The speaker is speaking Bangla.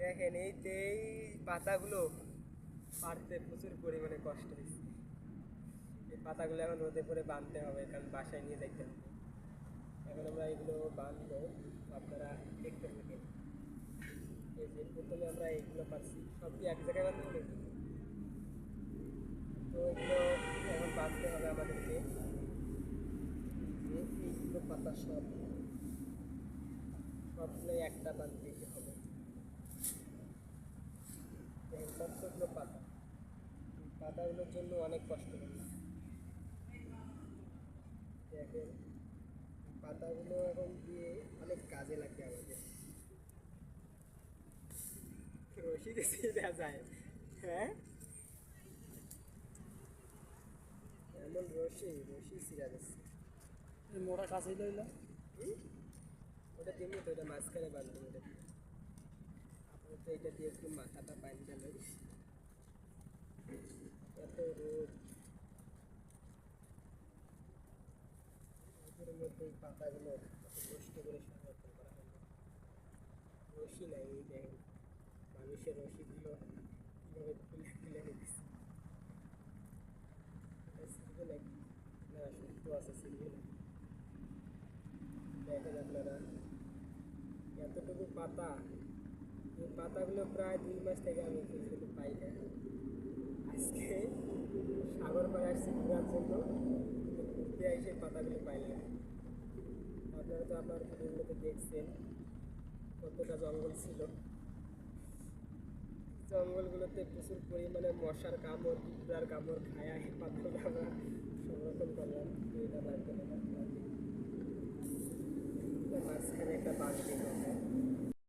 দেখেন এই পাতাগুলো পাড়তে প্রচুর পরিমাণে কষ্ট হয়েছে। এই পাতাগুলো এখন রোদে করে বাঁধতে হবে, কারণ বাসায় নিয়ে যাইতে হবে। এখন আমরা এগুলো বাঁধবো, আপনারা দেখতে থাকেন। এই যে প্রথমে আমরা এইগুলো পাচ্ছি, সব কি এক জায়গায় বাঁধবো নাকি? তো এগুলো এখন বাঁধতে হবে আমাদেরকে। যে এইগুলো পাতা সবগুলো একটা বাঁধতে হবে। দেখেন কতগুলো পাতা, পাতাগুলোর জন্য অনেক কষ্ট হবে। দেখেন পাতাগুলো এখন দিয়ে অনেক কাজে লাগে আমাদের। রশি দিয়ে দেওয়া যায়, হ্যাঁ এমন রশি ছিঁড়া যাচ্ছে। মোটা কাছে লইলা ওটা দিমই তো, ওটা মাঝখানে বাঁধবো। ওটা দিয়ে আপাতত এটা দিয়ে একটু মাথাটা বাঁধতে লই। এত রোদ, রোদের মধ্যে এই পাতাগুলো এত কষ্ট করে সংরক্ষণ করা হলো। রশি নাই, এই দেখেন মানুষের রশিগুলো কীভাবে খুলে খুলে নিতেছে। এটা ছিঁড়বে নাকি? না, শক্ত আছে, ছিঁড়বে না। দেখেন আপনারা এতটুকু পাতা, এই পাতাগুলো প্রায় 2 মাস থেকে আমি কিন্তু পাই না। আজকে সাগর পাড়ে আসছি ঘোরার জন্য, ঘুরতে এসে পাতাগুলো পাইলাম। আপনারা তো আপনার ভিডিওগুলোতে দেখছেন কতটা জঙ্গল ছিল। জঙ্গলগুলোতে প্রচুর পরিমাণে মশার কামড়, পিঁপড়ার কামড় খায়া এই পাতাগুলো আমরা সংরক্ষণ করলাম। এটা লাগবে না, মাঝখানে একটা বাঘ দেখলাম।